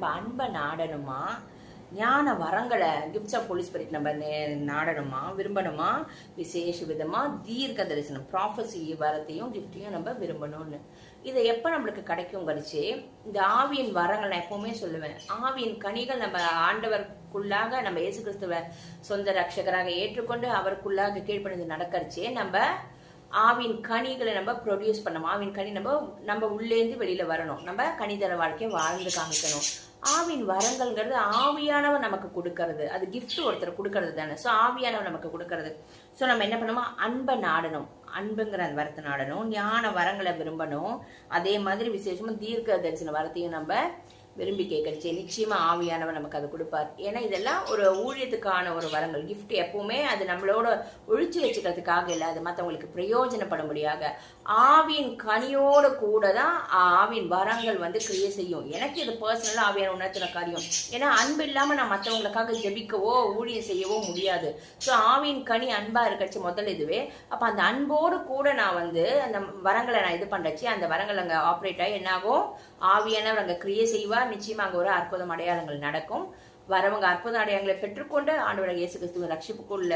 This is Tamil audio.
அன்பை நாடணுமா, ஞான வரங்களை கிஃப்ட்ஸ் ஆஃப் ஹோலி ஸ்பிரிட் நம்ம நாடணுமா, விரும்பணுமா, விசேஷ விதமா தீர்க்க தரிசனம் ப்ராஃபஸி வரத்தையும் கிஃப்டையும் நம்ம விரும்பணும்னு. இதை எப்போ நம்மளுக்கு கிடைக்கும் கழிச்சு, இந்த ஆவியின் வரங்கள் நான் எப்பவுமே சொல்லுவேன், ஆவியின் கனிகள் நம்ம ஆண்டவருக்குள்ளாக நம்ம இயேசு கிறிஸ்துவ சொந்த ரட்சகராக ஏற்றுக்கொண்டு அவருக்குள்ளாக கீழ்ப்பணிந்து நடக்கிறச்சே நம்ம ஆவின் கனிகளை நம்ம ப்ரொடியூஸ் பண்ணணும். ஆவின் கனி நம்ம உள்ளேந்து வெளியில வரணும். நம்ம கனிதர வாழ்க்கையை வாழ்ந்து காமிக்கணும். ஆவின் வரங்கள்ங்கிறது ஆவியானவர் நமக்கு கொடுக்கறது, அது கிஃப்ட் ஒருத்தர் கொடுக்கறது தானே. ஸோ ஆவியானவர் நமக்கு கொடுக்கறது. ஸோ நம்ம என்ன பண்ணணுமா, அன்பை நாடணும், அன்புங்கிற அந்த வரத்தை நாடணும், ஞான வரங்களை விரும்பணும். அதே மாதிரி விசேஷமா தீர்க்க தரிசன வரத்தையும் நம்ம விரும்பி கேட்கறச்சு. நிச்சயமா ஆவியானவர் நமக்கு அதை கொடுப்பார். ஏன்னா இதெல்லாம் ஒரு ஊழியத்துக்கான ஒரு வரங்கள். கிஃப்ட் எப்பவுமே அது நம்மளோட ஒழிச்சு வச்சுக்கிறதுக்காக இல்லை, அது மற்றவங்களுக்கு பிரயோஜனப்படும்படியாக ஆவியின் கனியோட கூட தான் ஆவியின் வரங்கள் கிரியை செய்யும். எனக்கு இது பர்சனலா ஆவியான உணர்த்தின காரியம். ஏன்னா அன்பு இல்லாம நான் மற்றவங்களுக்காக ஜெபிக்கவோ ஊழியம் செய்யவோ முடியாது. ஸோ ஆவியின் கனி அன்பா இருக்கச்சு முதல் இதுவே. அப்ப அந்த அன்போடு கூட நான் அந்த வரங்களை நான் இது பண்றச்சு, அந்த வரங்கள் அங்க ஆப்ரேட் ஆகி என்னாகும், ஆவியானவர் அங்க கிரியை செய்வார். நிச்சயமா அங்க ஒரு அற்புதம் அடையாளங்கள் நடக்கும். வரவங்க அற்புத அடையாளங்களை பெற்றுக்கொண்டு ஆண்டவராகிய இயேசு கிறிஸ்துவின் ரட்சிப்புக்குள்ள